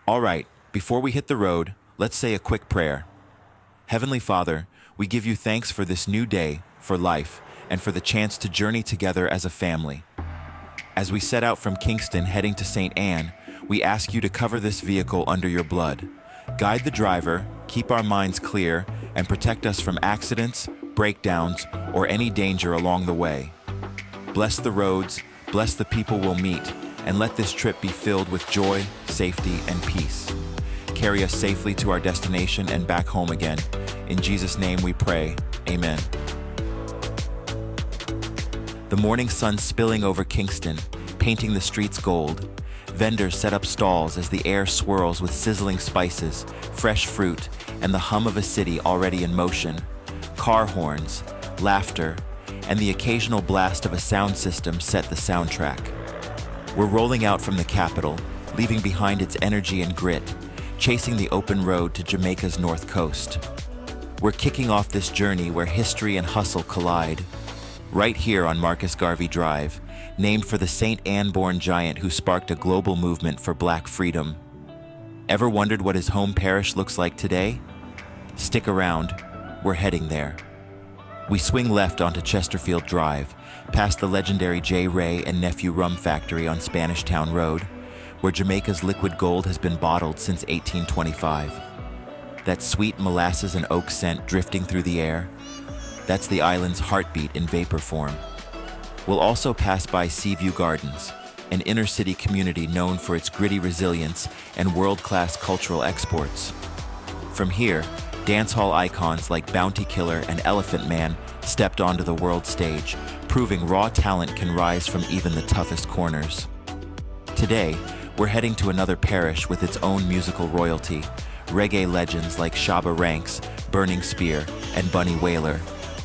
All right, before we hit the road, let's say a quick prayer. Heavenly Father, we give you thanks for this new day, for life, and for the chance to journey together as a family. As we set out from Kingston heading to St. Anne, we ask you to cover this vehicle under your blood. Guide the driver, keep our minds clear, and protect us from accidents, breakdowns, or any danger along the way. Bless the roads, bless the people we'll meet, and let this trip be filled with joy, safety, and peace. Carry us safely to our destination and back home again. In Jesus' name we pray, amen. The morning sun spilling over Kingston, painting the streets gold. Vendors set up stalls as the air swirls with sizzling spices, fresh fruit, and the hum of a city already in motion. Car horns, laughter, and the occasional blast of a sound system set the soundtrack. We're rolling out from the capital, leaving behind its energy and grit, chasing the open road to Jamaica's north coast. We're kicking off this journey where history and hustle collide. Right here on Marcus Garvey Drive, named for the St. Anne-born giant who sparked a global movement for Black freedom. Ever wondered what his home parish looks like today? Stick around, we're heading there. We swing left onto Chesterfield Drive, past the legendary Wray Nephew Rum Factory on Spanish Town Road, where Jamaica's liquid gold has been bottled since 1825. That sweet molasses and oak scent drifting through the air, that's the island's heartbeat in vapor form. We'll also pass by Seaview Gardens, an inner-city community known for its gritty resilience and world-class cultural exports. From here, dancehall icons like Bounty Killer and Elephant Man stepped onto the world stage, proving raw talent can rise from even the toughest corners. Today, we're heading to another parish with its own musical royalty, reggae legends like Shabba Ranks, Burning Spear, and Bunny Wailer,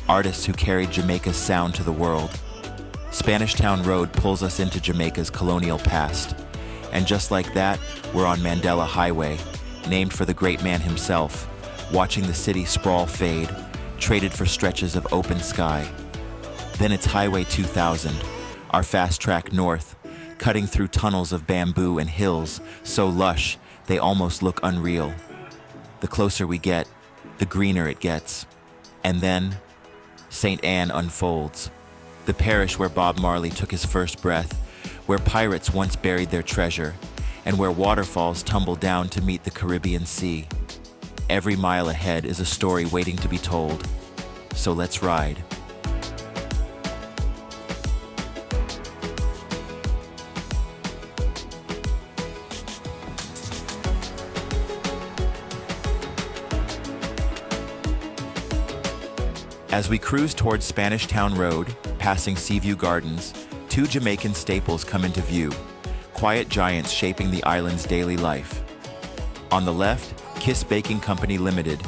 artists who carried Jamaica's sound to the world. Spanish Town Road pulls us into Jamaica's colonial past. And just like that, we're on Mandela Highway, named for the great man himself, watching the city sprawl fade, traded for stretches of open sky. Then it's Highway 2000, our fast track north, cutting through tunnels of bamboo and hills so lush they almost look unreal. The closer we get, the greener it gets. And then, St. Anne unfolds, the parish where Bob Marley took his first breath, where pirates once buried their treasure, and where waterfalls tumble down to meet the Caribbean Sea. Every mile ahead is a story waiting to be told. So let's ride. As we cruise towards Spanish Town Road, passing Seaview Gardens, two Jamaican staples come into view, quiet giants shaping the island's daily life. On the left, Kiss Baking Company Limited,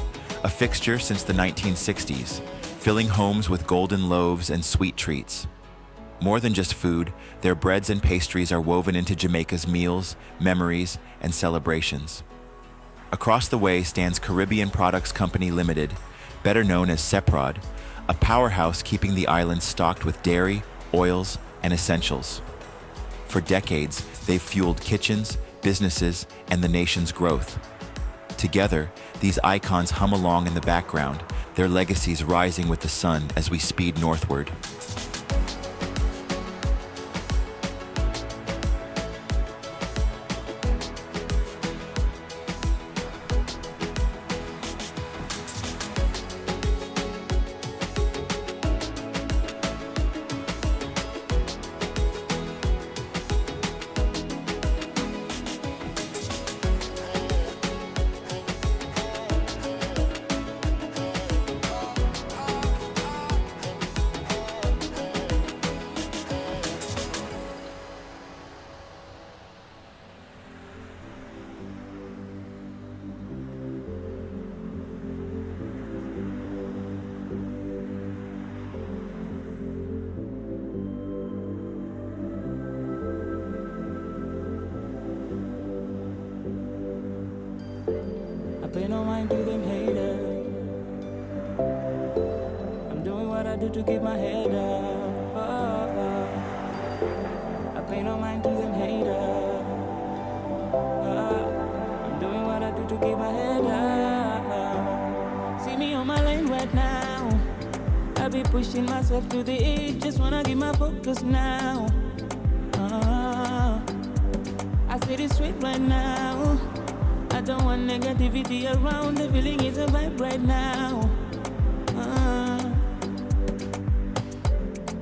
a fixture since the 1960s, filling homes with golden loaves and sweet treats. More than just food, their breads and pastries are woven into Jamaica's meals, memories, and celebrations. Across the way stands Caribbean Products Company Limited, better known as Seprod, a powerhouse keeping the island stocked with dairy, oils, and essentials. For decades, they've fueled kitchens, businesses, and the nation's growth. Together, these icons hum along in the background, their legacies rising with the sun as we speed northward. Pay no mind to them haters. I'm doing what I do to keep my head up. I pay no mind to them haters. I'm to keep my head up. See me on my lane right now. I be pushing myself to the edge, just wanna get my focus now. I say this sweet right now. I don't want negativity around, the feeling is a vibe right now.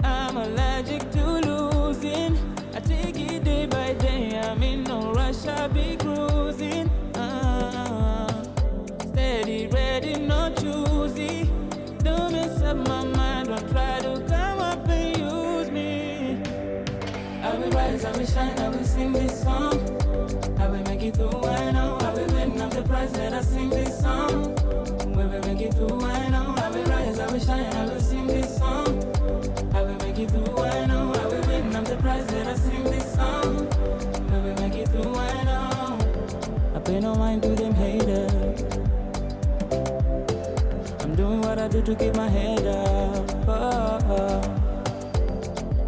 I'm allergic to losing. I take it day by day. I'm in no rush, I be cruising. Steady, ready, not choosy. Don't mess up my mind, don't try to come up and use me. I will rise, I will shine, I will sing this song. I will make it through, I know. I will win, I'm the prize that I sing this song. We will make it through, I know. I will rise, I will shine, I will sing this song. I will make it through, I know. I will win, I'm the prize that I sing this song. We will make it through, I know. I pay no mind to them haters. I'm doing what I do to keep my head up.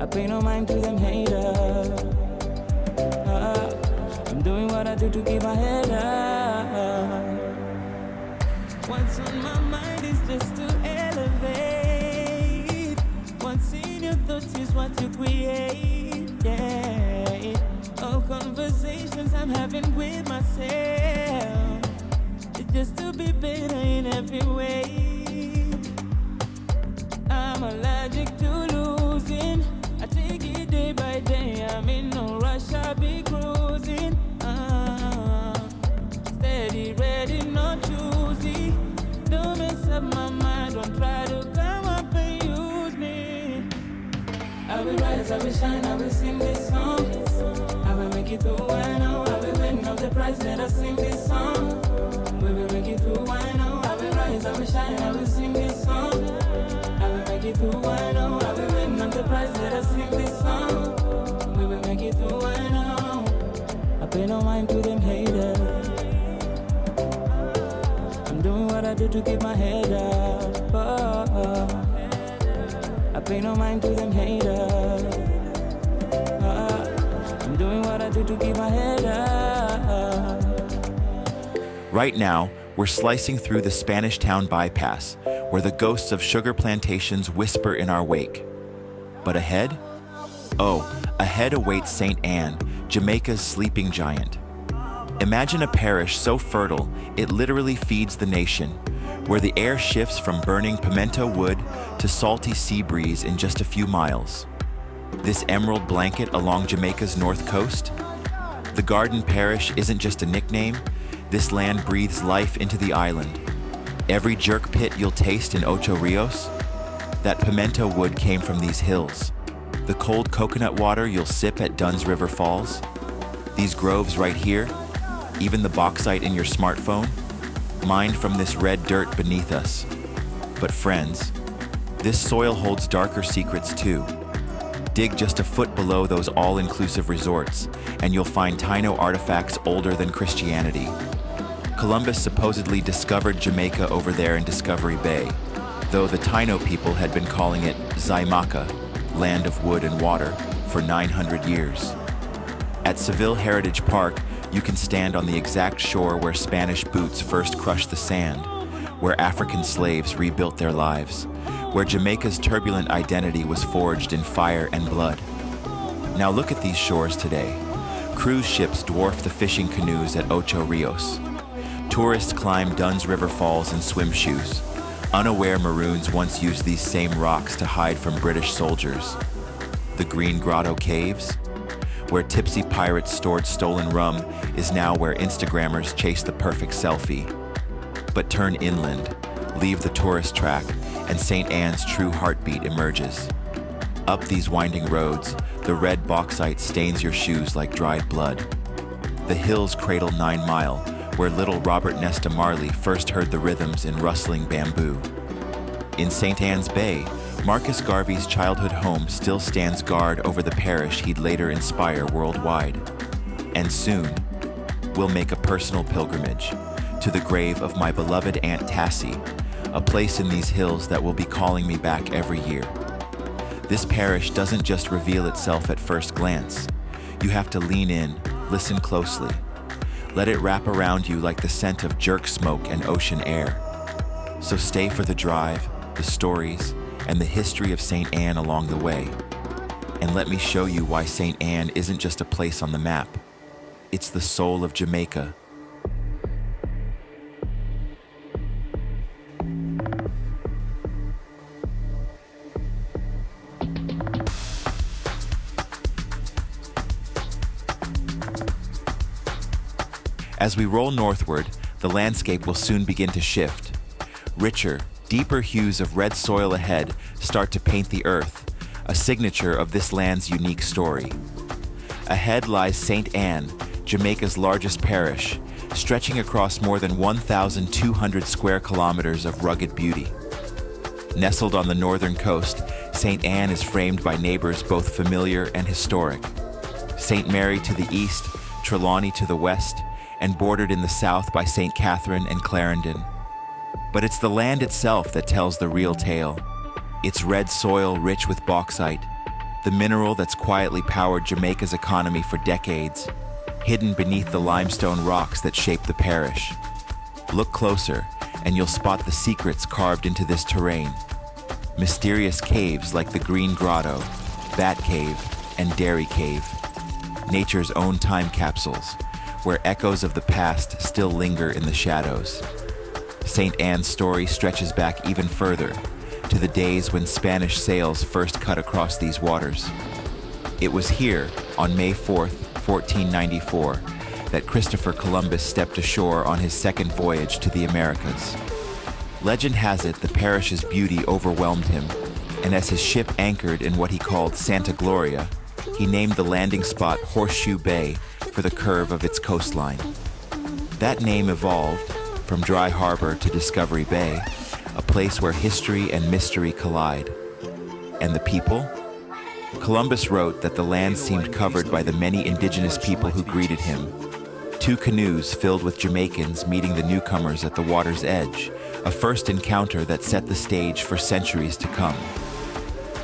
I pay no mind to them haters. I'm doing what I do to keep my head up. What's on my mind is just to elevate. What's in your thoughts is what you create. Yeah. All conversations I'm having with myself, it's just to be better in every way. I'm allergic to losing. I take it day by day. I'm in no rush, I be cruising. Steady, ready, not choosy. Don't mess up my mind, don't try to come up and use me. I will rise, I will shine, I will sing this song. I will make it through, I know. I will win up the prize that I sing this song. We will make it through, I know. I will rise, I will shine, I will sing this song. I will make it through, I know. I will win up the prize that I sing this song. We will make it through, I know. I pay no mind to them haters. I'm doing what I do to keep my head up. I pay no mind to them haters. I'm doing what I do to keep my head up. Right now, we're slicing through the Spanish Town bypass, where the ghosts of sugar plantations whisper in our wake. But ahead? Oh, ahead awaits St. Anne, Jamaica's sleeping giant. Imagine a parish so fertile, it literally feeds the nation, where the air shifts from burning pimento wood to salty sea breeze in just a few miles. This emerald blanket along Jamaica's north coast? The Garden Parish isn't just a nickname, this land breathes life into the island. Every jerk pit you'll taste in Ocho Rios, that pimento wood came from these hills. The cold coconut water you'll sip at Dunn's River Falls, these groves right here, even the bauxite in your smartphone, mined from this red dirt beneath us. But friends, this soil holds darker secrets too. Dig just a foot below those all-inclusive resorts, and you'll find Taino artifacts older than Christianity. Columbus supposedly discovered Jamaica over there in Discovery Bay, though the Taino people had been calling it Zaimaca, land of wood and water, for 900 years. At Seville Heritage Park, you can stand on the exact shore where Spanish boots first crushed the sand, where African slaves rebuilt their lives, where Jamaica's turbulent identity was forged in fire and blood. Now look at these shores today. Cruise ships dwarf the fishing canoes at Ocho Rios. Tourists climb Dunn's River Falls in swim shoes. Unaware Maroons once used these same rocks to hide from British soldiers. The Green Grotto Caves, where tipsy pirates stored stolen rum, is now where Instagrammers chase the perfect selfie. But turn inland, leave the tourist track, and St. Anne's true heartbeat emerges. Up these winding roads, the red bauxite stains your shoes like dried blood. The hills cradle 9 Mile, where little Robert Nesta Marley first heard the rhythms in rustling bamboo. In St. Anne's Bay, Marcus Garvey's childhood home still stands guard over the parish he'd later inspire worldwide. And soon, we'll make a personal pilgrimage to the grave of my beloved Aunt Tassey, a place in these hills that will be calling me back every year. This parish doesn't just reveal itself at first glance. You have to lean in, listen closely. Let it wrap around you like the scent of jerk smoke and ocean air. So stay for the drive, the stories, and the history of St. Anne along the way. And let me show you why St. Anne isn't just a place on the map. It's the soul of Jamaica. As we roll northward, the landscape will soon begin to shift. Richer, deeper hues of red soil ahead start to paint the earth, a signature of this land's unique story. Ahead lies St. Anne, Jamaica's largest parish, stretching across more than 1,200 square kilometers of rugged beauty. Nestled on the northern coast, St. Anne is framed by neighbors both familiar and historic. St. Mary to the east, Trelawney to the west, and bordered in the south by St. Catherine and Clarendon. But it's the land itself that tells the real tale. Its red soil rich with bauxite, the mineral that's quietly powered Jamaica's economy for decades, hidden beneath the limestone rocks that shape the parish. Look closer, and you'll spot the secrets carved into this terrain. Mysterious caves like the Green Grotto, Bat Cave, and Dairy Cave. Nature's own time capsules, where echoes of the past still linger in the shadows. St. Anne's story stretches back even further, to the days when Spanish sails first cut across these waters. It was here, on May 4th, 1494, that Christopher Columbus stepped ashore on his second voyage to the Americas. Legend has it the parish's beauty overwhelmed him, and as his ship anchored in what he called Santa Gloria, he named the landing spot Horseshoe Bay for the curve of its coastline. That name evolved from Dry Harbor to Discovery Bay, a place where history and mystery collide. And the people? Columbus wrote that the land seemed covered by the many indigenous people who greeted him. 2 canoes filled with Jamaicans meeting the newcomers at the water's edge, a first encounter that set the stage for centuries to come.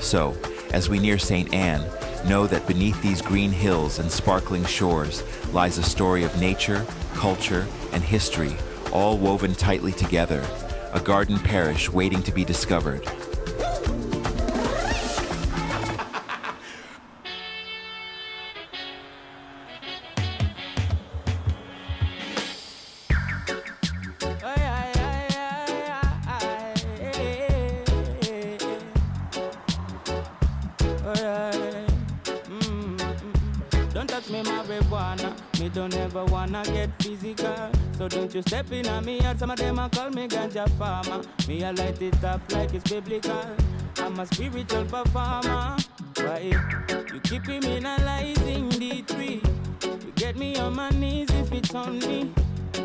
So, as we near St. Anne, know that beneath these green hills and sparkling shores lies a story of nature, culture, and history, all woven tightly together, a garden parish waiting to be discovered. Don't ever wanna get physical, so don't you step in on me. And some of them a call me ganja farmer. Me I light it up like it's biblical. I'm a spiritual performer. Why you keep criminalizing the tree? You get me on my knees if it's on me.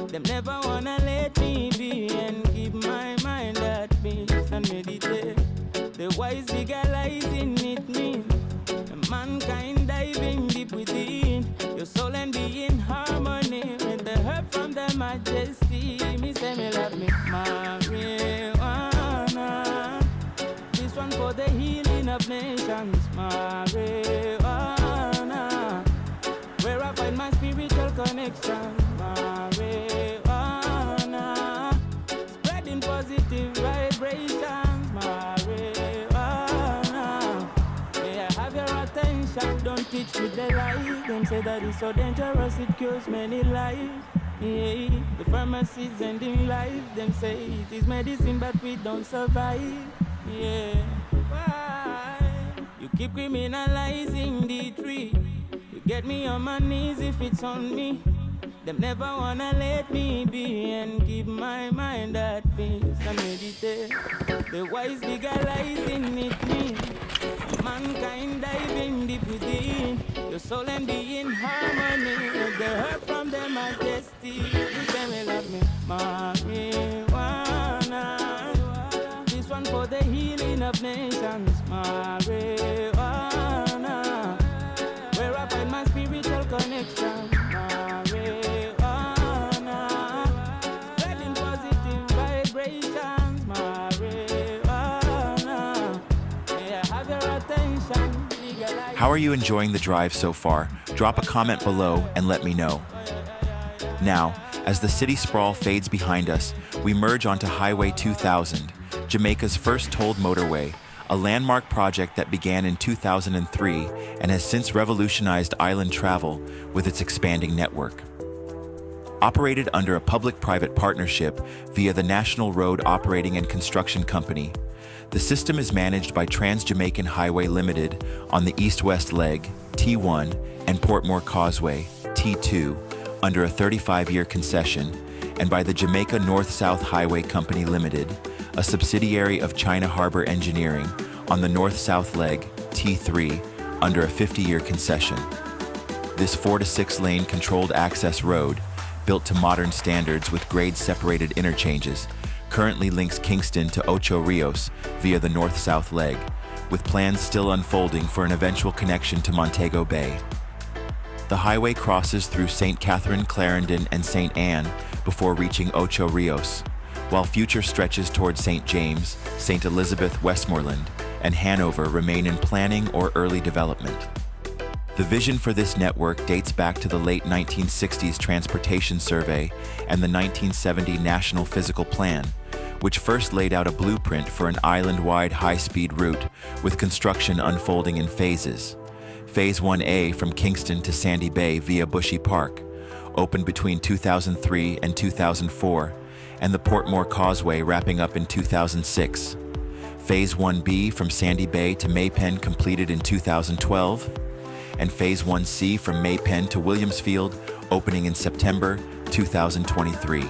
Them never wanna let me be and keep my mind at peace and meditate. The wise legalizing it means mankind diving deep within your soul and be in harmony with the herb from the majesty. Me say me love me marijuana. This one for the healing of nations. Marijuana, where I find my spiritual connection. Marijuana, spreading positive vibrations. Marijuana, may I have your attention? Don't teach me the lies. Them say that it's so dangerous, it kills many lives. Yeah, the pharmacies ending life. Them say it is medicine, but we don't survive. Yeah, why? You keep criminalizing the tree. You get me on my knees if it's on me. Them never wanna let me be and keep my mind at peace and meditate. The wise legalizing it means mankind diving deep within your soul and be in harmony with the herb from the majesty. You say me love me marijuana. This one for the healing of nations. Marijuana, where I find my spiritual connection. How are you enjoying the drive so far? Drop a comment below and let me know. Now, as the city sprawl fades behind us, we merge onto Highway 2000, Jamaica's first tolled motorway, a landmark project that began in 2003 and has since revolutionized island travel with its expanding network. Operated under a public-private partnership via the National Road Operating and Construction Company, the system is managed by Trans-Jamaican Highway Limited on the east-west leg, T1, and Portmore Causeway, T2, under a 35-year concession, and by the Jamaica North-South Highway Company Limited, a subsidiary of China Harbor Engineering, on the north-south leg, T3, under a 50-year concession. This 4 to 6 lane controlled access road, built to modern standards with grade-separated interchanges, currently links Kingston to Ocho Rios via the north-south leg, with plans still unfolding for an eventual connection to Montego Bay. The highway crosses through St. Catherine, Clarendon, and St. Anne before reaching Ocho Rios, while future stretches toward St. James, St. Elizabeth, Westmoreland, and Hanover remain in planning or early development. The vision for this network dates back to the late 1960s Transportation Survey and the 1970 National Physical Plan, which first laid out a blueprint for an island-wide high-speed route with construction unfolding in phases. Phase 1A from Kingston to Sandy Bay via Bushy Park, opened between 2003 and 2004, and the Portmore Causeway wrapping up in 2006. Phase 1B from Sandy Bay to Maypen completed in 2012, and Phase 1C from Maypen to Williamsfield opening in September 2023.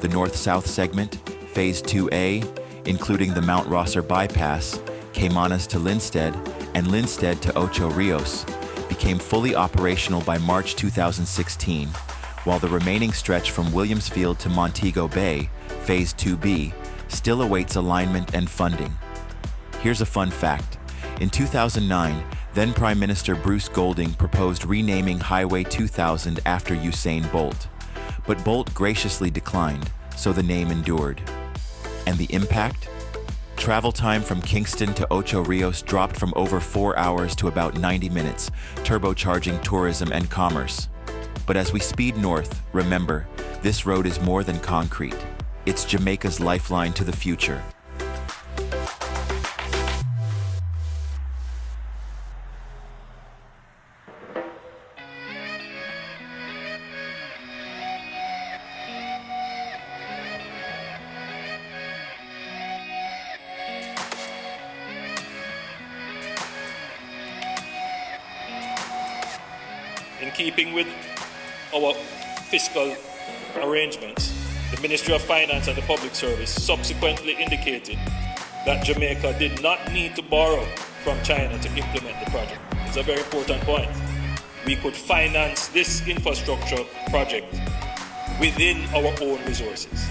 The north-south segment, Phase 2A, including the Mount Rosser Bypass, Caymanas to Linstead, and Linstead to Ocho Rios, became fully operational by March 2016, while the remaining stretch from Williamsfield to Montego Bay, Phase 2B, still awaits alignment and funding. Here's a fun fact. In 2009, then Prime Minister Bruce Golding proposed renaming Highway 2000 after Usain Bolt, but Bolt graciously declined, so the name endured. And the impact? Travel time from Kingston to Ocho Rios dropped from over 4 hours to about 90 minutes, turbocharging tourism and commerce. But as we speed north, remember, this road is more than concrete. It's Jamaica's lifeline to the future. In keeping with our fiscal arrangements, the Ministry of Finance and the Public Service subsequently indicated that Jamaica did not need to borrow from China to implement the project. It's a very important point. We could finance this infrastructure project within our own resources.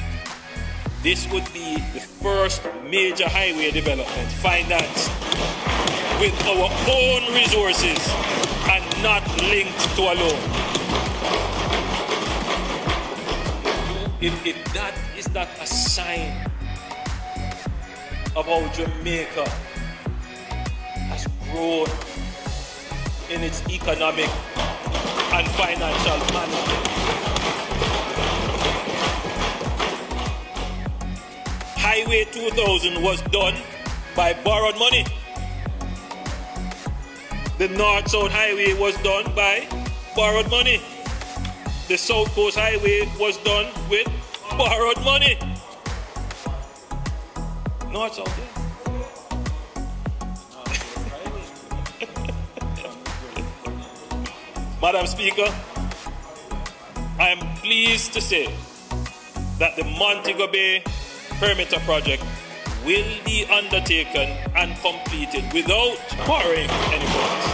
This would be the first major highway development financed with our own resources and not linked to a loan. If that is not a sign of how Jamaica has grown in its economic and financial management. Highway 2000 was done by borrowed money. The North-South Highway was done by borrowed money. The South Coast Highway was done with borrowed money. North-South, yeah. Madam Speaker, I am pleased to say that the Montego Bay perimeter project will be undertaken and completed without borrowing any funds.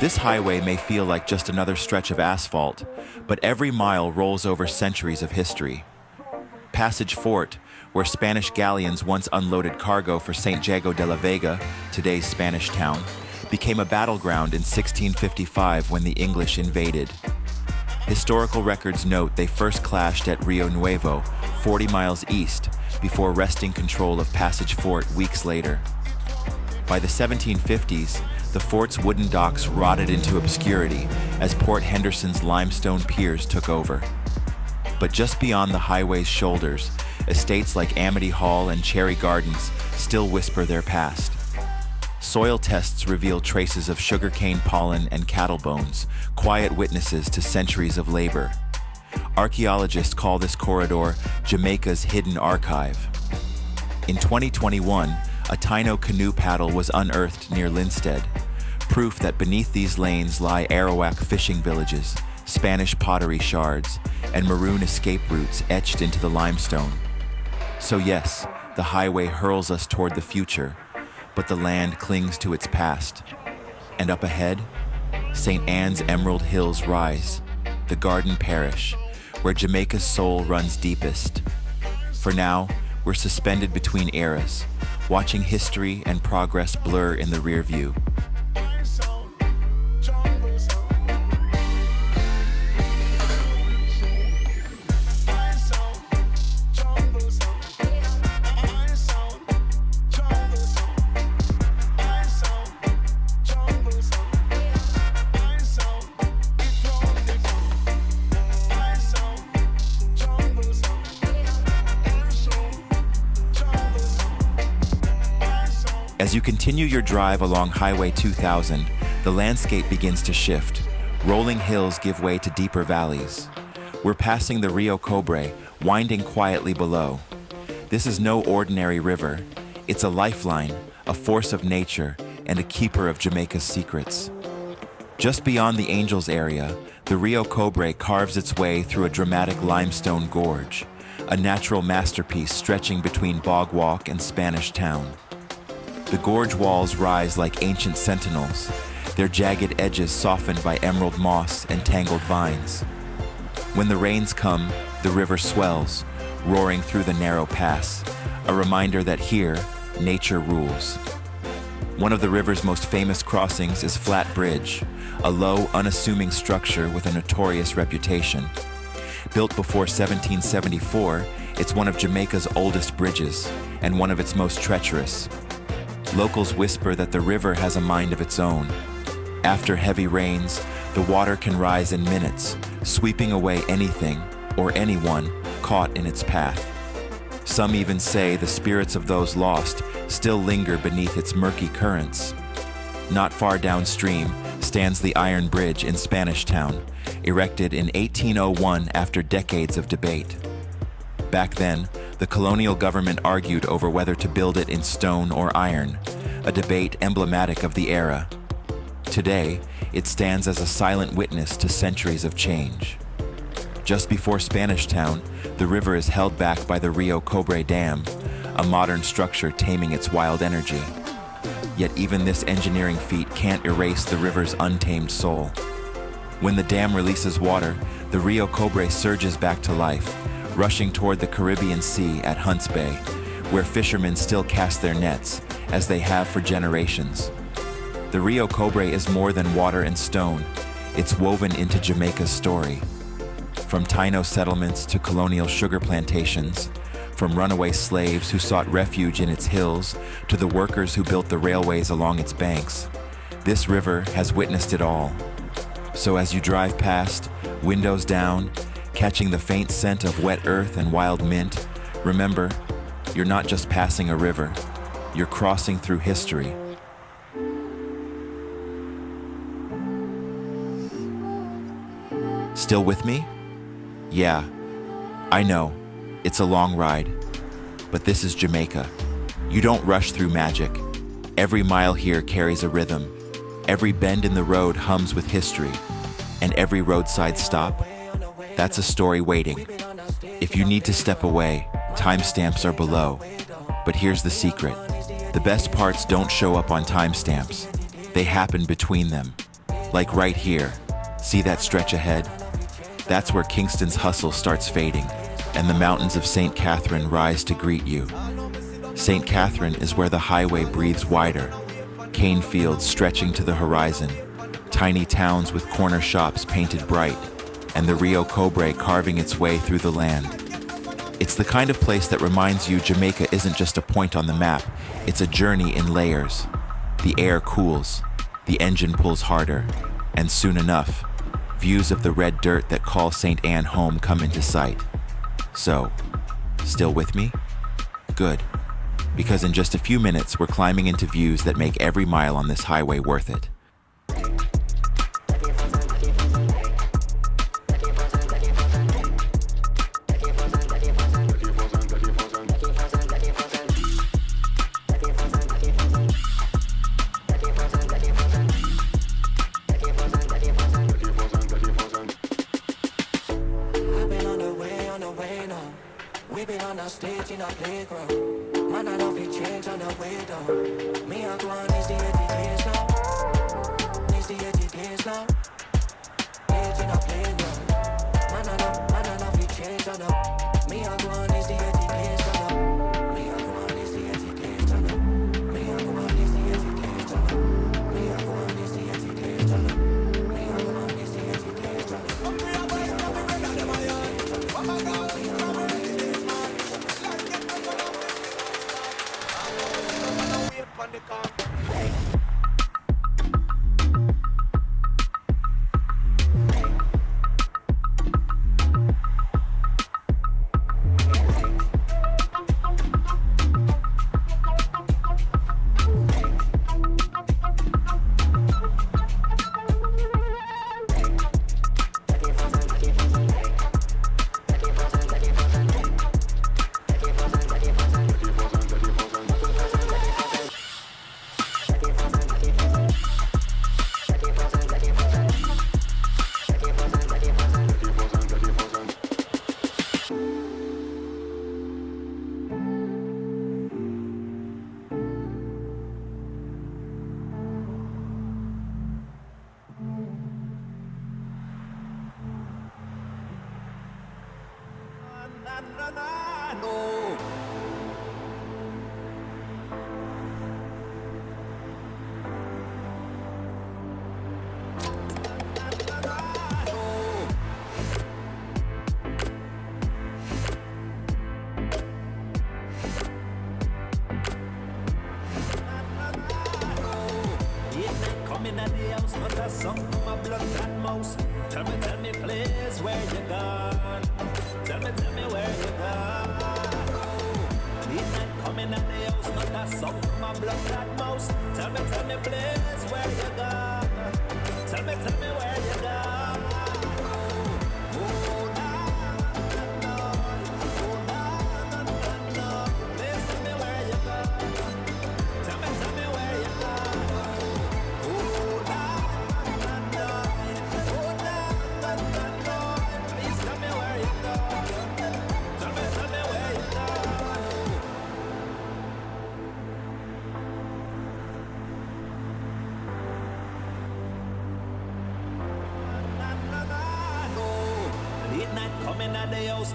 This highway may feel like just another stretch of asphalt, but every mile rolls over centuries of history. Passage Fort, where Spanish galleons once unloaded cargo for St. Jago de la Vega, today's Spanish town, became a battleground in 1655 when the English invaded. Historical records note they first clashed at Rio Nuevo, 40 miles east, before wresting control of Passage Fort weeks later. By the 1750s, the fort's wooden docks rotted into obscurity as Port Henderson's limestone piers took over. But just beyond the highway's shoulders, estates like Amity Hall and Cherry Gardens still whisper their past. Soil tests reveal traces of sugarcane pollen and cattle bones, quiet witnesses to centuries of labor. Archaeologists call this corridor Jamaica's hidden archive. In 2021, a Taino canoe paddle was unearthed near Linstead, proof that beneath these lanes lie Arawak fishing villages, Spanish pottery shards, and maroon escape routes etched into the limestone. So yes, the highway hurls us toward the future, but the land clings to its past. And up ahead, St. Anne's Emerald Hills rise, the Garden Parish, where Jamaica's soul runs deepest. For now, we're suspended between eras, watching history and progress blur in the rear view. As you continue your drive along Highway 2000, the landscape begins to shift. Rolling hills give way to deeper valleys. We're passing the Rio Cobre, winding quietly below. This is no ordinary river. It's a lifeline, a force of nature, and a keeper of Jamaica's secrets. Just beyond the Angels area, the Rio Cobre carves its way through a dramatic limestone gorge, a natural masterpiece stretching between Bog Walk and Spanish Town. The gorge walls rise like ancient sentinels, their jagged edges softened by emerald moss and tangled vines. When the rains come, the river swells, roaring through the narrow pass, a reminder that here, nature rules. One of the river's most famous crossings is Flat Bridge, a low, unassuming structure with a notorious reputation. Built before 1774, it's one of Jamaica's oldest bridges and one of its most treacherous. Locals whisper that the river has a mind of its own. After heavy rains, the water can rise in minutes, sweeping away anything or anyone caught in its path. Some even say the spirits of those lost still linger beneath its murky currents. Not far downstream stands the Iron Bridge in Spanish Town, erected in 1801 after decades of debate. Back then, the colonial government argued over whether to build it in stone or iron, a debate emblematic of the era. Today, it stands as a silent witness to centuries of change. Just before Spanish Town, the river is held back by the Rio Cobre Dam, a modern structure taming its wild energy. Yet even this engineering feat can't erase the river's untamed soul. When the dam releases water, the Rio Cobre surges back to life, rushing toward the Caribbean Sea at Hunts Bay, where fishermen still cast their nets, as they have for generations. The Rio Cobre is more than water and stone. It's woven into Jamaica's story. From Taino settlements to colonial sugar plantations, from runaway slaves who sought refuge in its hills to the workers who built the railways along its banks, this river has witnessed it all. So as you drive past, windows down, catching the faint scent of wet earth and wild mint, remember, you're not just passing a river, you're crossing through history. Still with me? Yeah, I know, it's a long ride, but this is Jamaica. You don't rush through magic. Every mile here carries a rhythm. Every bend in the road hums with history, and every roadside stop, that's a story waiting. If you need to step away, timestamps are below. But here's the secret. The best parts don't show up on timestamps. They happen between them. Like right here. See that stretch ahead? That's where Kingston's hustle starts fading, and the mountains of St. Catherine rise to greet you. St. Catherine is where the highway breathes wider, cane fields stretching to the horizon, tiny towns with corner shops painted bright, and the Rio Cobre carving its way through the land. It's the kind of place that reminds you Jamaica isn't just a point on the map, it's a journey in layers. The air cools, the engine pulls harder, and soon enough, views of the red dirt that call St. Anne home come into sight. So, still with me? Good, because in just a few minutes we're climbing into views that make every mile on this highway worth it.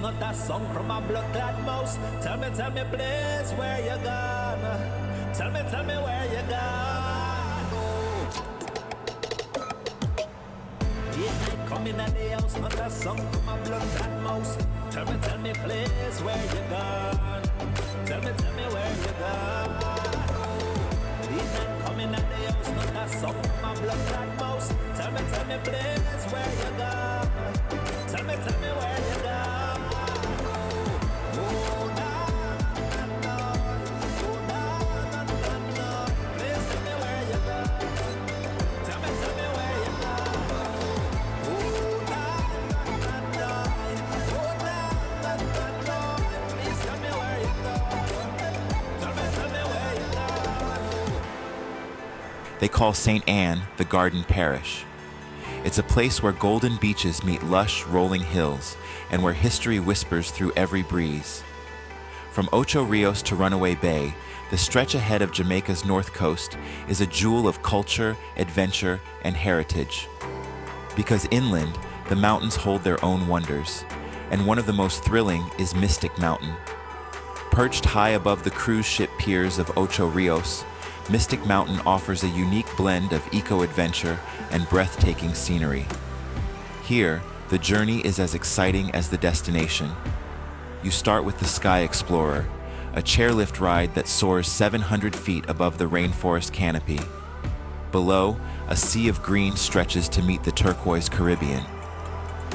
Not that song from a blood-clad mouse. Tell me, please, where you gone? Tell me, where you gone? Coming at the house, not that song from a blood-clad mouse. Tell me, please, where you gone? Tell me, where you gone? Coming at the house, not that song from a blood-clad mouse. Tell me, please, where you gone? Tell me, where you gone? They call St. Anne the Garden Parish. It's a place where golden beaches meet lush, rolling hills, and where history whispers through every breeze. From Ocho Rios to Runaway Bay, the stretch ahead of Jamaica's north coast is a jewel of culture, adventure, and heritage. Because inland, the mountains hold their own wonders, and one of the most thrilling is Mystic Mountain. Perched high above the cruise ship piers of Ocho Rios, Mystic Mountain offers a unique blend of eco-adventure and breathtaking scenery. Here, the journey is as exciting as the destination. You start with the Sky Explorer, a chairlift ride that soars 700 feet above the rainforest canopy. Below, a sea of green stretches to meet the turquoise Caribbean.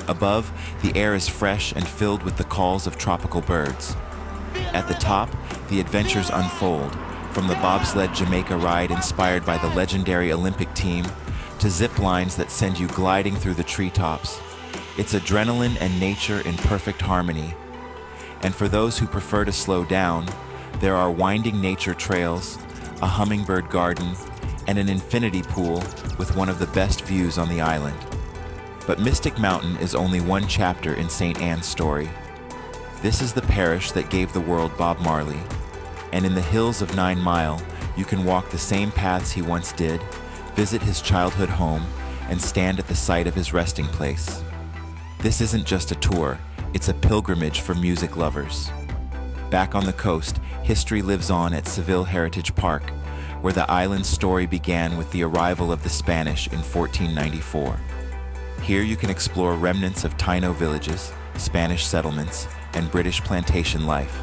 Above, the air is fresh and filled with the calls of tropical birds. At the top, the adventures unfold, from the bobsled Jamaica ride inspired by the legendary Olympic team, to zip lines that send you gliding through the treetops. It's adrenaline and nature in perfect harmony. And for those who prefer to slow down, there are winding nature trails, a hummingbird garden, and an infinity pool with one of the best views on the island. But Mystic Mountain is only one chapter in St. Anne's story. This is the parish that gave the world Bob Marley. And in the hills of 9 Mile, you can walk the same paths he once did, visit his childhood home, and stand at the site of his resting place. This isn't just a tour, it's a pilgrimage for music lovers. Back on the coast, history lives on at Seville Heritage Park, where the island's story began with the arrival of the Spanish in 1494. Here you can explore remnants of Taino villages, Spanish settlements, and British plantation life.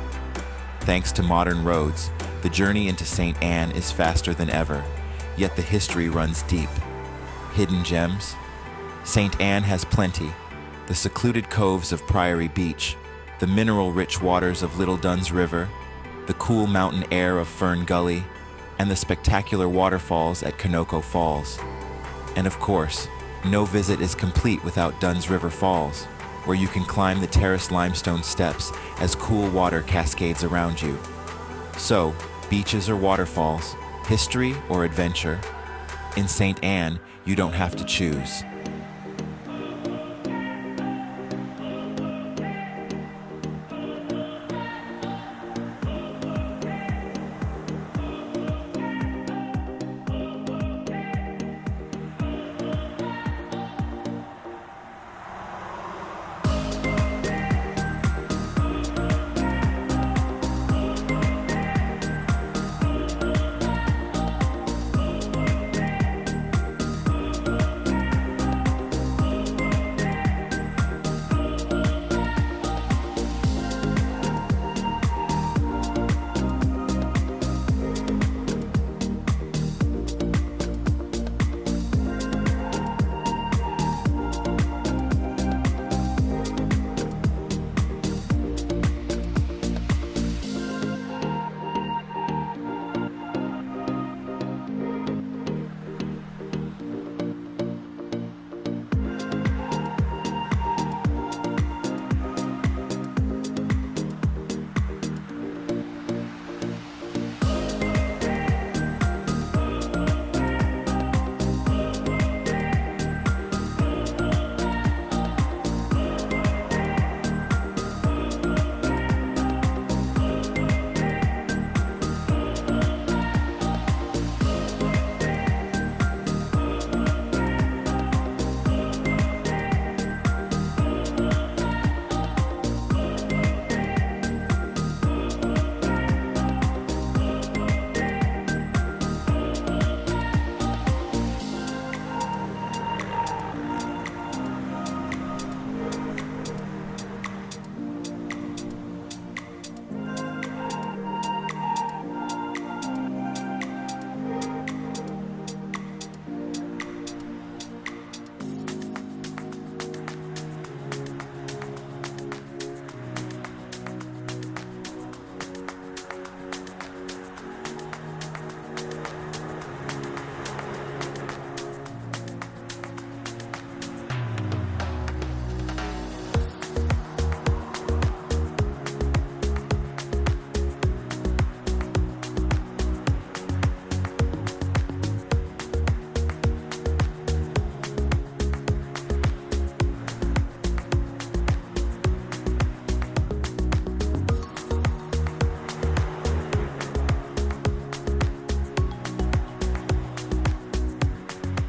Thanks to modern roads, the journey into St. Anne is faster than ever, yet the history runs deep. Hidden gems? St. Anne has plenty. The secluded coves of Priory Beach, the mineral-rich waters of Little Duns River, the cool mountain air of Fern Gully, and the spectacular waterfalls at Kanoko Falls. And of course, no visit is complete without Duns River Falls, where you can climb the terraced limestone steps as cool water cascades around you. So, beaches or waterfalls, history or adventure, in St. Anne, you don't have to choose.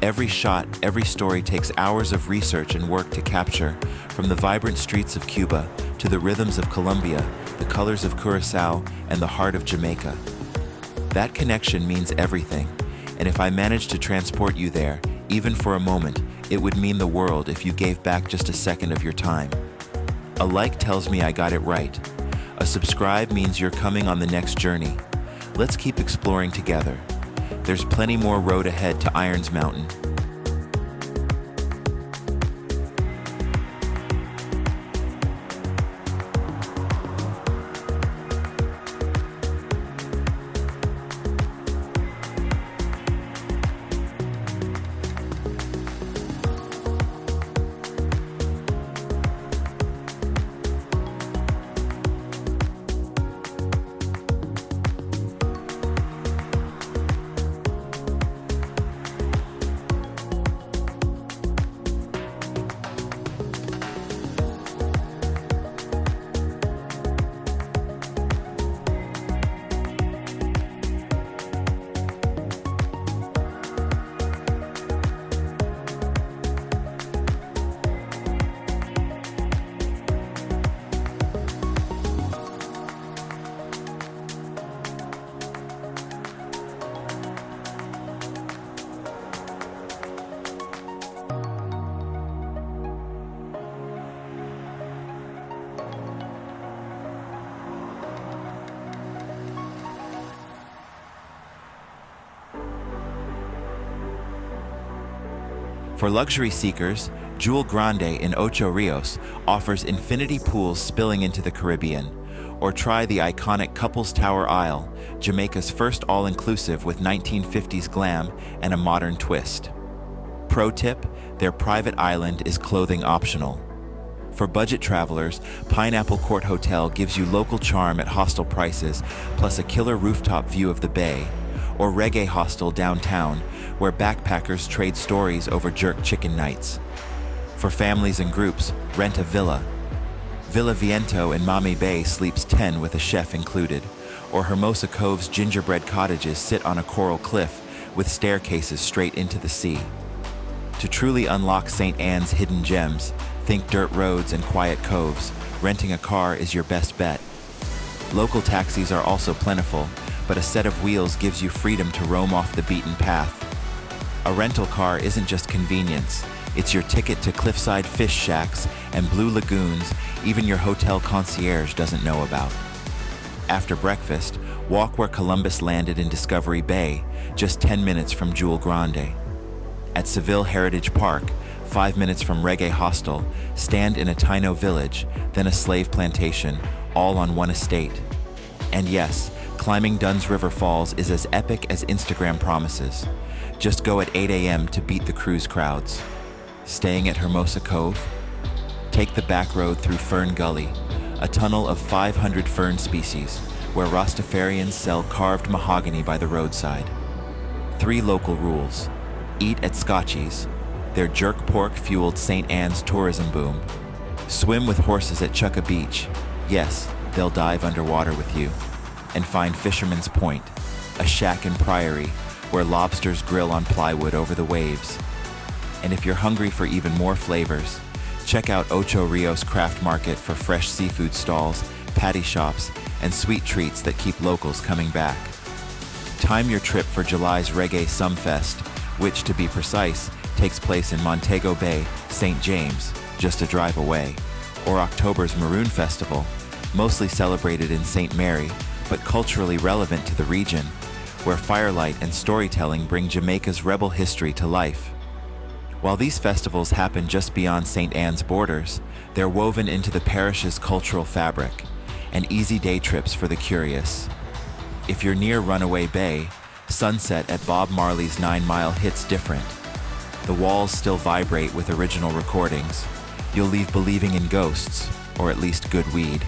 Every shot, every story takes hours of research and work to capture, from the vibrant streets of Cuba to the rhythms of Colombia, the colors of Curacao, and the heart of Jamaica. That connection means everything, and if I managed to transport you there, even for a moment, it would mean the world if you gave back just a second of your time. A like tells me I got it right, A subscribe means you're coming on the next journey. Let's keep exploring together. There's plenty more road ahead to Irons Mountain. For luxury seekers, Jewel Grande in Ocho Rios offers infinity pools spilling into the Caribbean. Or try the iconic Couples Tower Isle, Jamaica's first all-inclusive with 1950s glam and a modern twist. Pro tip, their private island is clothing optional. For budget travelers, Pineapple Court Hotel gives you local charm at hostel prices, plus a killer rooftop view of the bay. Or Reggae Hostel downtown, where backpackers trade stories over jerk chicken nights. For families and groups, rent a villa. Villa Viento in Mami Bay sleeps 10 with a chef included, or Hermosa Cove's gingerbread cottages sit on a coral cliff with staircases straight into the sea. To truly unlock St. Anne's hidden gems, think dirt roads and quiet coves. Renting a car is your best bet. Local taxis are also plentiful, but a set of wheels gives you freedom to roam off the beaten path. A rental car isn't just convenience, it's your ticket to cliffside fish shacks and blue lagoons even your hotel concierge doesn't know about. After breakfast, walk where Columbus landed in Discovery Bay, just 10 minutes from Jewel Grande. At Seville Heritage Park, 5 minutes from Reggae Hostel, stand in a Taino village, then a slave plantation, all on one estate. And yes, climbing Dunn's River Falls is as epic as Instagram promises. Just go at 8 a.m. to beat the cruise crowds. Staying at Hermosa Cove? Take the back road through Fern Gully, a tunnel of 500 fern species, where Rastafarians sell carved mahogany by the roadside. 3 local rules. Eat at Scotchy's, their jerk pork-fueled St. Anne's tourism boom. Swim with horses at Chukka Beach. Yes, they'll dive underwater with you. And find Fisherman's Point, a shack in Priory, where lobsters grill on plywood over the waves. And if you're hungry for even more flavors, check out Ocho Rios Craft Market for fresh seafood stalls, patty shops, and sweet treats that keep locals coming back. Time your trip for July's Reggae Sumfest, which, to be precise, takes place in Montego Bay, St. James, just a drive away. Or October's Maroon Festival, mostly celebrated in St. Mary, but culturally relevant to the region, where firelight and storytelling bring Jamaica's rebel history to life. While these festivals happen just beyond St. Anne's borders, they're woven into the parish's cultural fabric, and easy day trips for the curious. If you're near Runaway Bay, sunset at Bob Marley's 9 Mile hits different. The walls still vibrate with original recordings. You'll leave believing in ghosts, or at least good weed.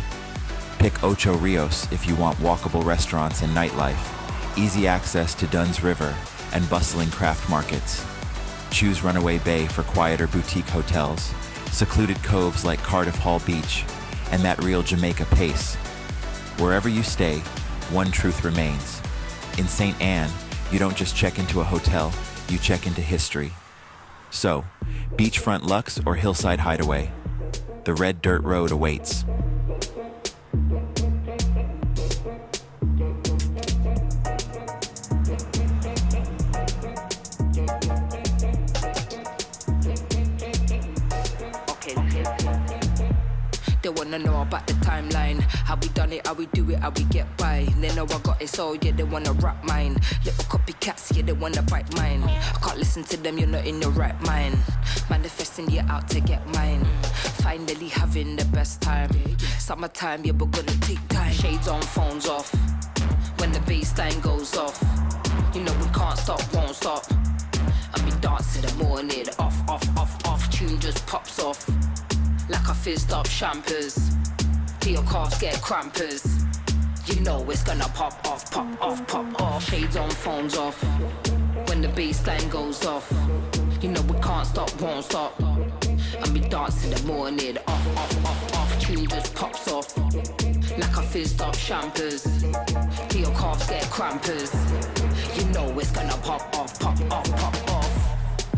Pick Ocho Rios if you want walkable restaurants and nightlife, easy access to Dunn's River, and bustling craft markets. Choose Runaway Bay for quieter boutique hotels, secluded coves like Cardiff Hall Beach, and that real Jamaica pace. Wherever you stay, one truth remains. In St. Anne, you don't just check into a hotel, you check into history. So, beachfront luxe or hillside hideaway, the red dirt road awaits. They wanna know about the timeline. How we done it, how we do it, how we get by. They know I got it, so yeah, they wanna rap mine. Little copycats, yeah, they wanna bite mine. I can't listen to them, you're not in your right mind. Manifesting, you're out to get mine. Finally having the best time. Summertime, yeah, we're gonna take time. Shades on, phones off. When the bassline goes off, you know we can't stop, won't stop. I be dancing the morning, off. Tune just pops off. Like a fizzed up champers. Till your calves get crampers. You know it's gonna pop off. Shades on, phones off. When the bassline goes off, you know we can't stop, won't stop. I be dancing the morning, off. Tune just pops off. Like a fizzed up champers. Till your calves get crampers. You know it's gonna pop off.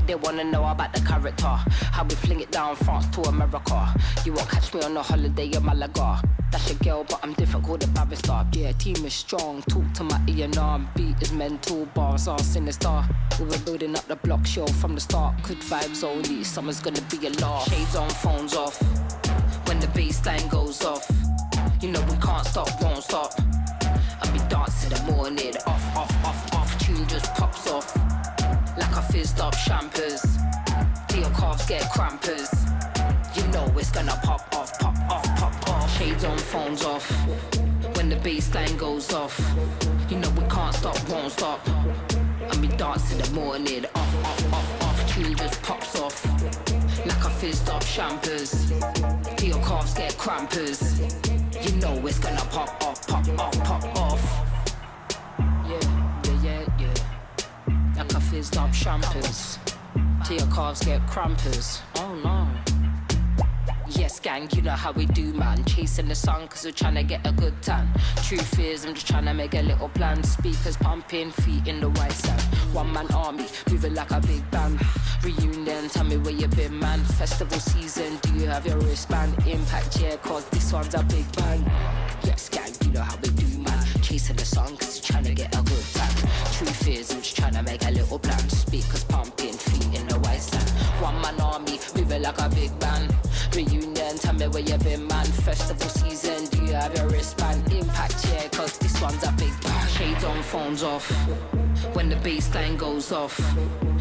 They wanna know about the character. How we fling it down France to America. You won't catch me on a holiday in Malaga. That's your girl, but I'm different, called a barrister. Yeah, team is strong, talk to my E&R. Beat is mental, bars are sinister. We were building up the block show from the start. Good vibes only, summer's gonna be a laugh. Shades on, phones off. When the bassline goes off, you know we can't stop, won't stop. I be dancing the morning, off. Tune just pops off. Like a fizzed up champers. Till your calves get crampers. You know it's gonna pop off. Shades on, phones off. When the bassline goes off, you know we can't stop, won't stop. I be dancing the morning, off. Tune just pops off. Like a fizzed up champers. Till your calves get crampers. You know it's gonna pop off. Yeah. Like a fizzed up champers. Till your calves get crampers. Oh no. Yes, gang, you know how we do, man. Chasing the sun cause we're trying to get a good tan. Truth is, I'm just trying to make a little plan. Speakers pumping, feet in the white sand. One man army, moving like a big band. Reunion, tell me where you been, man. Festival season, do you have your wristband? Impact, yeah, cause this one's a big bang. Yes, gang, you know how we do, man. Chasing the sun cause we're trying to get a good tan. Truth is, I'm just trying to make a little plan. Speakers pumping, feet in the white sand. One man army, moving like a big band. Reunion, tell me where you been, man. Festival season, do you have your wristband? Impact, yeah, cause this one's a big bang. Shades on, phones off. When the bassline goes off,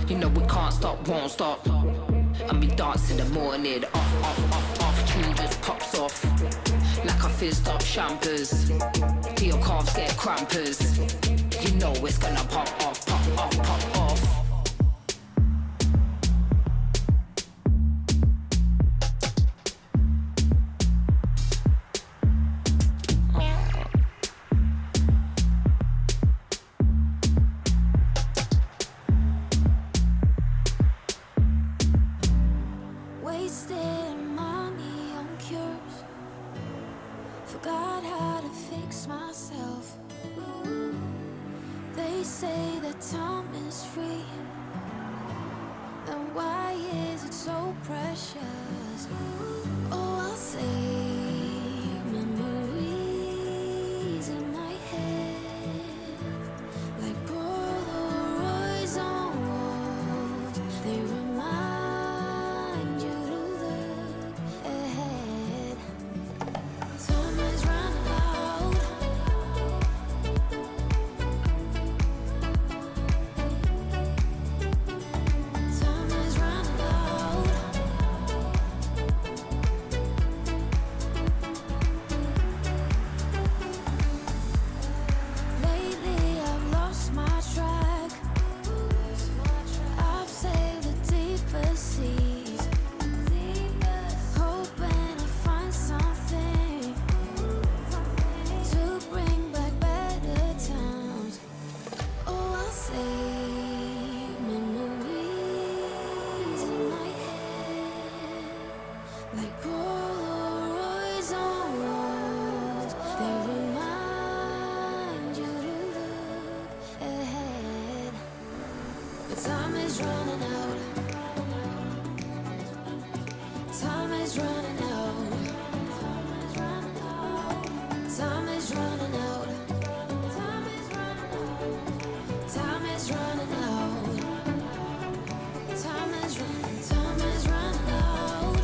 you know we can't stop, won't stop. And be dancing the morning, off. Tune just pops off. Like a fizzed up champers. Till your calves get crampers. You know it's gonna pop off. Wasting money on cures. Forgot how to fix myself. They say that time is free. Then why is it so precious? Oh, I'll save memories in my head. Like Polaroids on walls. They remind you to look ahead. Time is running out. Time is running out. Lately I've lost my track. I've sailed the deeper seas, hoping to find something to bring back better times. Oh, I'll save memories in my head. Like Polaroids on walls. They remind you to look ahead. But time is running out. Time is running out. Time is running out. Time is running out. Time is running out. Time is running out.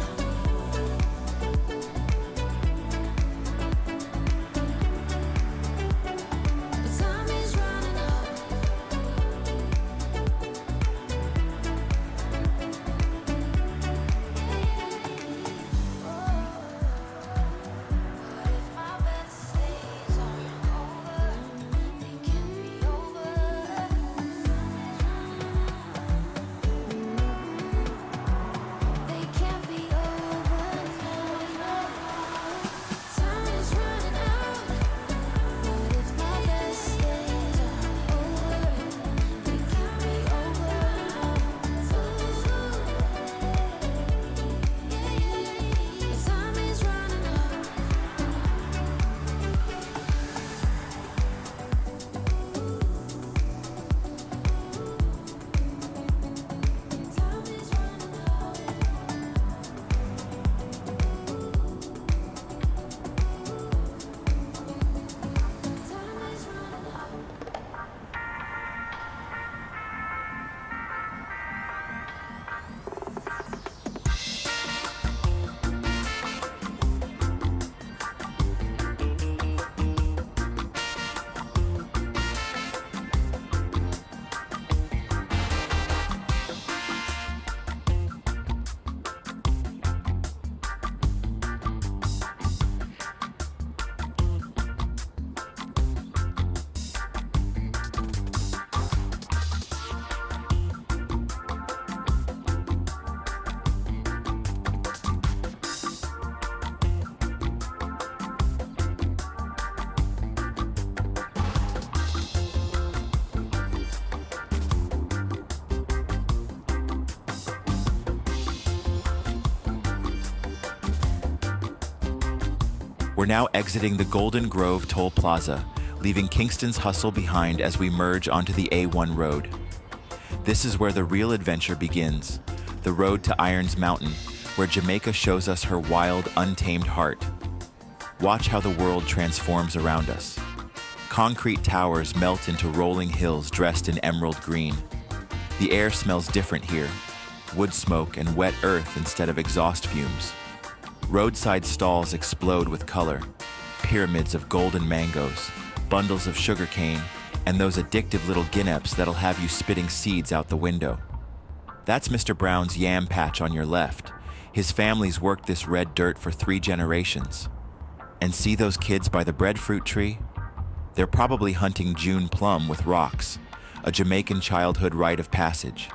We're now exiting the Golden Grove Toll Plaza, leaving Kingston's hustle behind as we merge onto the A1 road. This is where the real adventure begins, the road to Irons Mountain, where Jamaica shows us her wild, untamed heart. Watch how the world transforms around us. Concrete towers melt into rolling hills dressed in emerald green. The air smells different here, wood smoke and wet earth instead of exhaust fumes. Roadside stalls explode with color, pyramids of golden mangoes, bundles of sugar cane, and those addictive little guineps that'll have you spitting seeds out the window. That's Mr. Brown's yam patch on your left. His family's worked this red dirt for 3 generations. And see those kids by the breadfruit tree? They're probably hunting June plum with rocks, a Jamaican childhood rite of passage.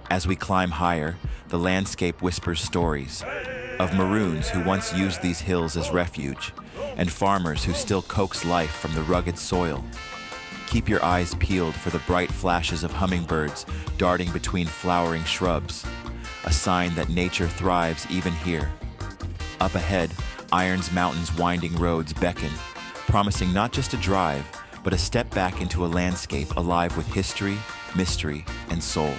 As we climb higher, the landscape whispers stories of Maroons who once used these hills as refuge, and farmers who still coax life from the rugged soil. Keep your eyes peeled for the bright flashes of hummingbirds darting between flowering shrubs, a sign that nature thrives even here. Up ahead, Irons Mountain's winding roads beckon, promising not just a drive, but a step back into a landscape alive with history, mystery, and soul.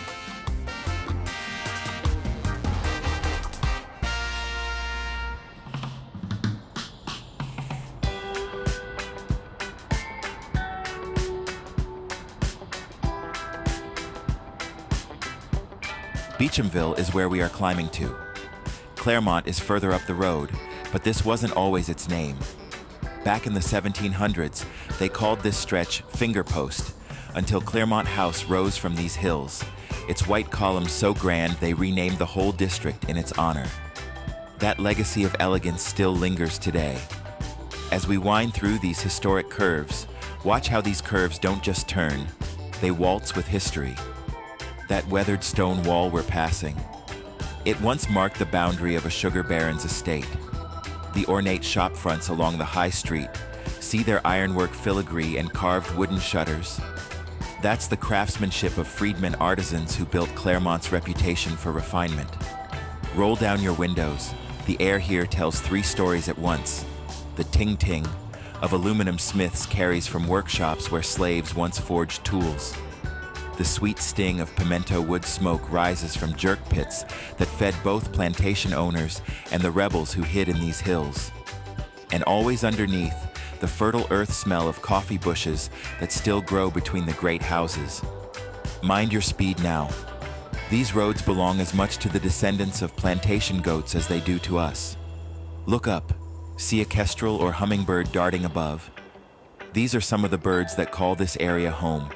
Beechamville is where we are climbing to. Claremont is further up the road, but this wasn't always its name. Back in the 1700s, they called this stretch Finger Post, until Claremont House rose from these hills, its white columns so grand they renamed the whole district in its honor. That legacy of elegance still lingers today. As we wind through these historic curves, watch how these curves don't just turn, they waltz with history. That weathered stone wall we're passing. It once marked the boundary of a sugar baron's estate. The ornate shop fronts along the high street, see their ironwork filigree and carved wooden shutters. That's the craftsmanship of freedmen artisans who built Claremont's reputation for refinement. Roll down your windows. The air here tells 3 stories at once. The ting-ting of aluminum smiths carries from workshops where slaves once forged tools. The sweet sting of pimento wood smoke rises from jerk pits that fed both plantation owners and the rebels who hid in these hills. And always underneath, the fertile earth smell of coffee bushes that still grow between the great houses. Mind your speed now. These roads belong as much to the descendants of plantation goats as they do to us. Look up, see a kestrel or hummingbird darting above. These are some of the birds that call this area home.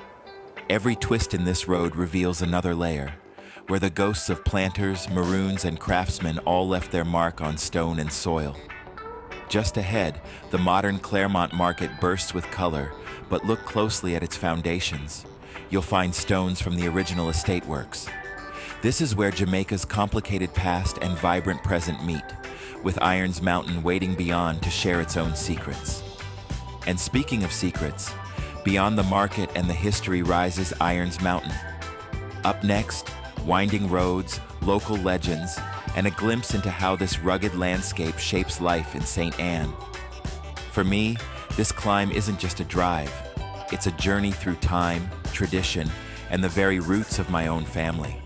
Every twist in this road reveals another layer, where the ghosts of planters, maroons, and craftsmen all left their mark on stone and soil. Just ahead, the modern Claremont market bursts with color, but look closely at its foundations. You'll find stones from the original estate works. This is where Jamaica's complicated past and vibrant present meet, with Irons Mountain waiting beyond to share its own secrets. And speaking of secrets, beyond the market and the history rises Irons Mountain. Up next, winding roads, local legends, and a glimpse into how this rugged landscape shapes life in St. Anne. For me, this climb isn't just a drive. It's a journey through time, tradition, and the very roots of my own family.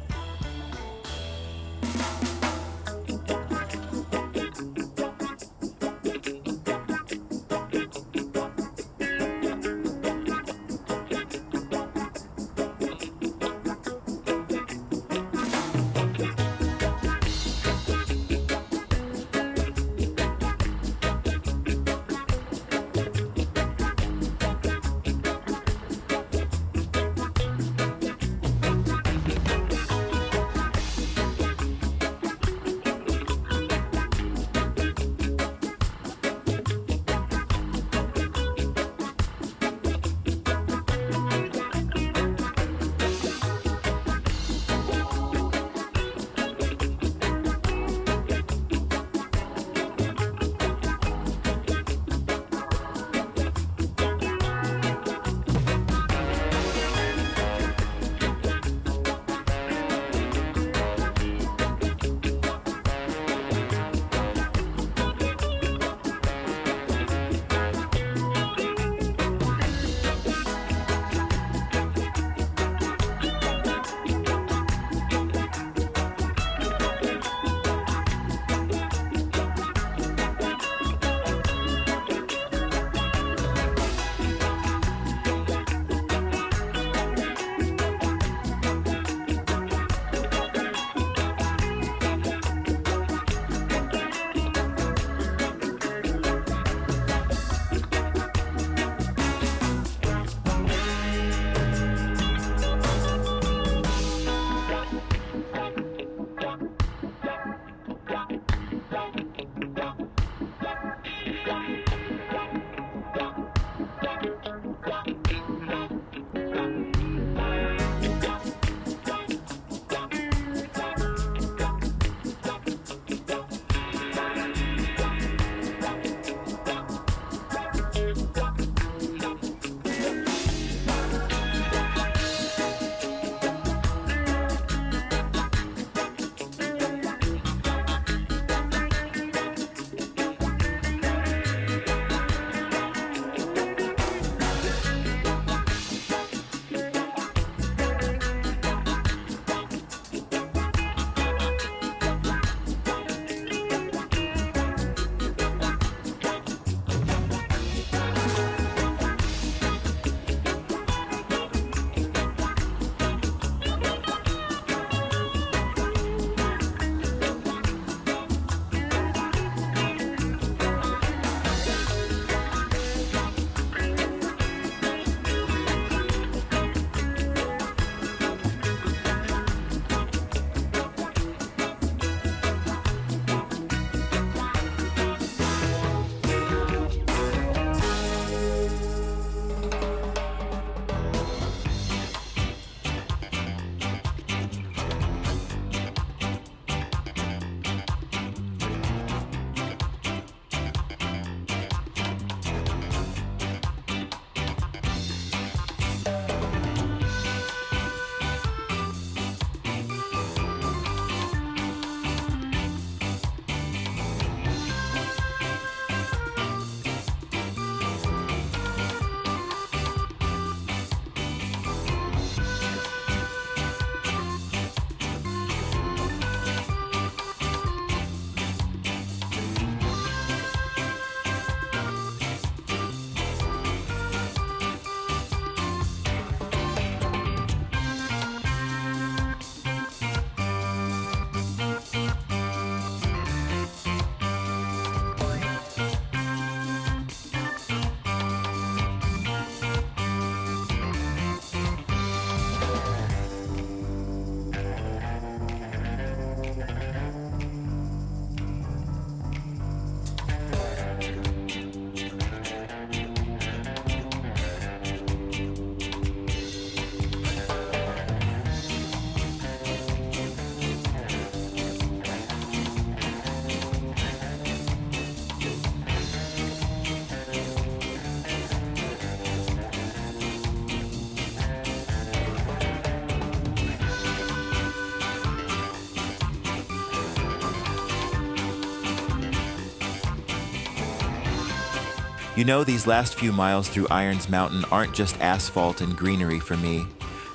You know, these last few miles through Irons Mountain aren't just asphalt and greenery for me.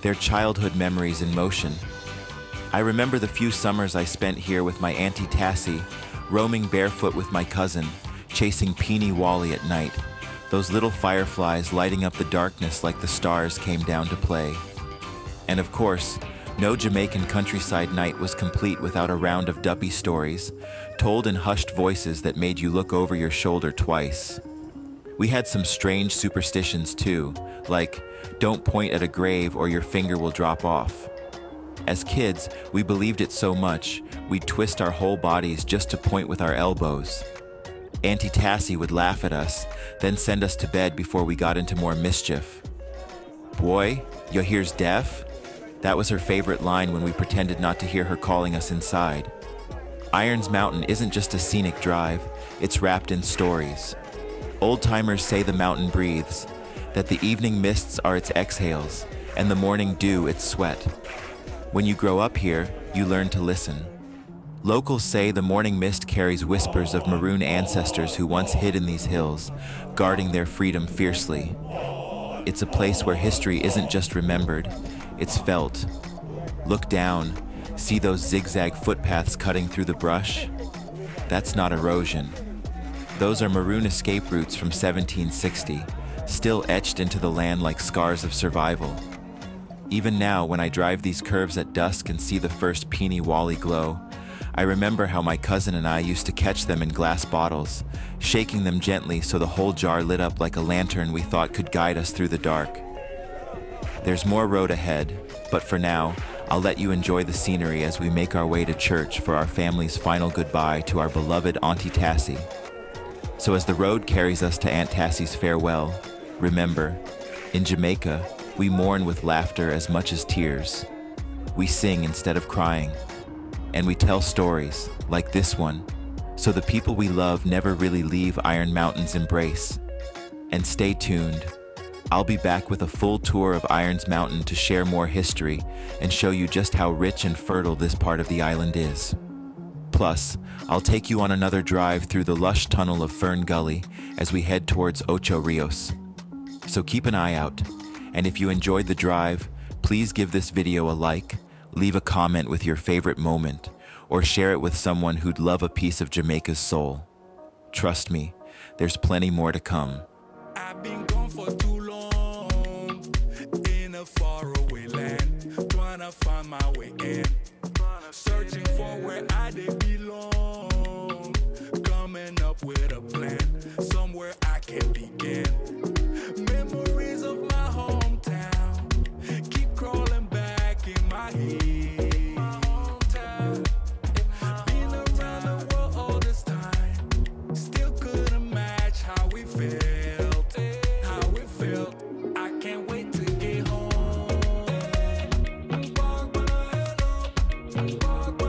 They're childhood memories in motion. I remember the few summers I spent here with my Aunty Tassey, roaming barefoot with my cousin, chasing peony wally at night, those little fireflies lighting up the darkness like the stars came down to play. And of course, no Jamaican countryside night was complete without a round of Duppy stories, told in hushed voices that made you look over your shoulder twice. We had some strange superstitions too, like, don't point at a grave or your finger will drop off. As kids, we believed it so much, we'd twist our whole bodies just to point with our elbows. Aunty Tassey would laugh at us, then send us to bed before we got into more mischief. "Boy, yo here's deaf?" That was her favorite line when we pretended not to hear her calling us inside. Irons Mountain isn't just a scenic drive, it's wrapped in stories. Old-timers say the mountain breathes, that the evening mists are its exhales, and the morning dew its sweat. When you grow up here, you learn to listen. Locals say the morning mist carries whispers of maroon ancestors who once hid in these hills, guarding their freedom fiercely. It's a place where history isn't just remembered, it's felt. Look down, see those zigzag footpaths cutting through the brush? That's not erosion. Those are maroon escape routes from 1760, still etched into the land like scars of survival. Even now, when I drive these curves at dusk and see the first peony wally glow, I remember how my cousin and I used to catch them in glass bottles, shaking them gently so the whole jar lit up like a lantern we thought could guide us through the dark. There's more road ahead, but for now, I'll let you enjoy the scenery as we make our way to church for our family's final goodbye to our beloved Aunty Tassey. So as the road carries us to Aunt Tassey's farewell, remember, in Jamaica, we mourn with laughter as much as tears. We sing instead of crying. And we tell stories, like this one, so the people we love never really leave Iron Mountain's embrace. And stay tuned. I'll be back with a full tour of Irons Mountain to share more history and show you just how rich and fertile this part of the island is. Plus, I'll take you on another drive through the lush tunnel of Fern Gully as we head towards Ocho Rios. So keep an eye out, and if you enjoyed the drive, please give this video a like, leave a comment with your favorite moment, or share it with someone who'd love a piece of Jamaica's soul. Trust me, there's plenty more to come. I've been gone for too long, in a faraway land, trying to find my way in, searching for where I did belong, coming up with a plan, somewhere I can begin. Memories of my hometown keep crawling back in my head. Been around the world all this time, still couldn't match how we felt. I can't wait to get home. I can't wait to get home.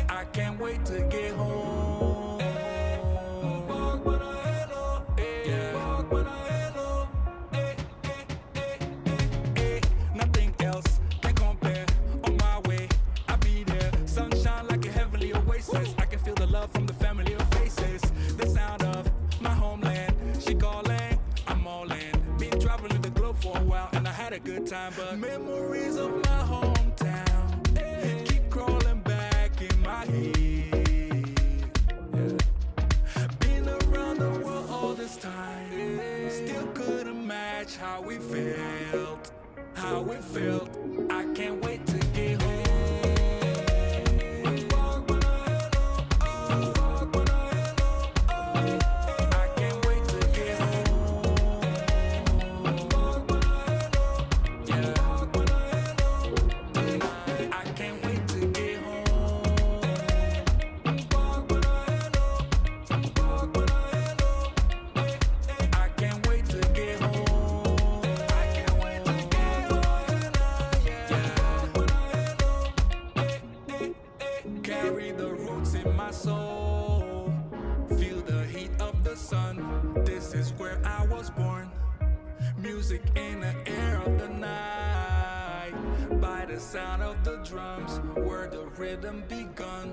I can't wait to get home. I can't wait to get home. Nothing else can compare. On my way, I'll be there. Sunshine like a heavenly oasis. I can feel the love from the familiar faces. The sound of my homeland. She calling, I'm all in. Been traveling the globe for a while and I had a good time, but memories of my hometown keep crawling back in my head. Been around the world all this time, still couldn't match how we felt. I can't wait to get home. I can't wait to get home. I can't wait to get home. I can't wait to get home. I can't wait to get home. in the air of the night, by the sound of the drums, where the rhythm begun.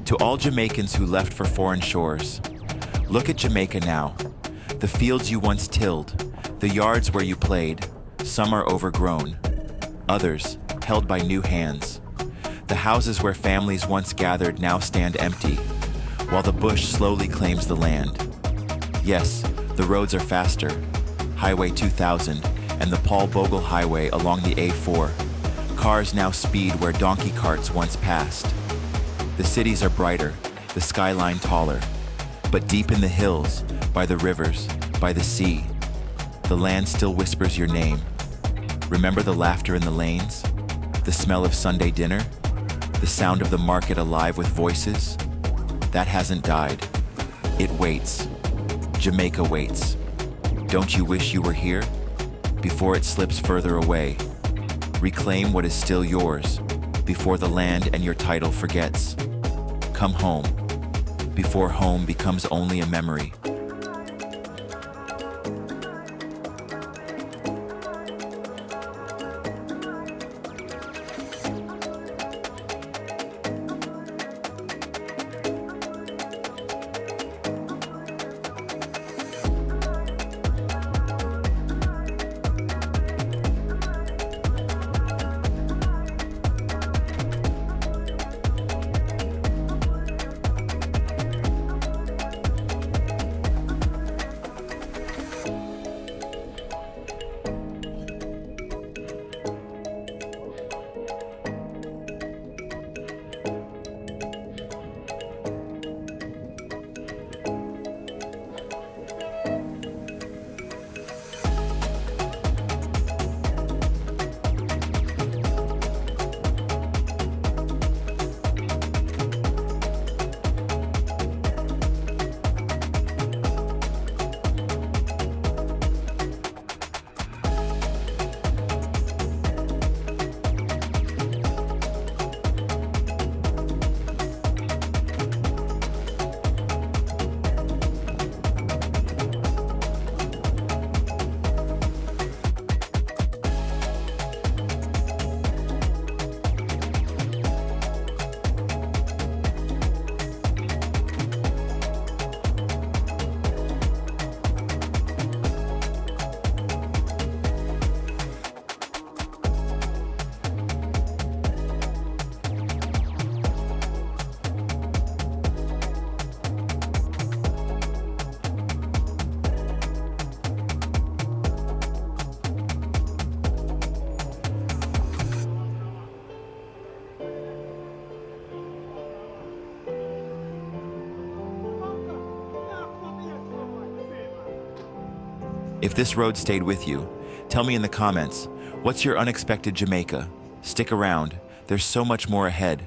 To all Jamaicans who left for foreign shores, look at Jamaica now. The fields you once tilled, the yards where you played, some are overgrown. Others, held by new hands. The houses where families once gathered now stand empty, while the bush slowly claims the land. Yes, the roads are faster. Highway 2000 and the Paul Bogle Highway along the A4. Cars now speed where donkey carts once passed. The cities are brighter, the skyline taller. But deep in the hills, by the rivers, by the sea, the land still whispers your name. Remember the laughter in the lanes? The smell of Sunday dinner? The sound of the market alive with voices? That hasn't died. It waits. Jamaica waits. Don't you wish you were here? Before it slips further away. Reclaim what is still yours, before the land and your title forgets. Come home, before home becomes only a memory. If this road stayed with you, tell me in the comments, what's your unexpected Jamaica? Stick around, there's so much more ahead.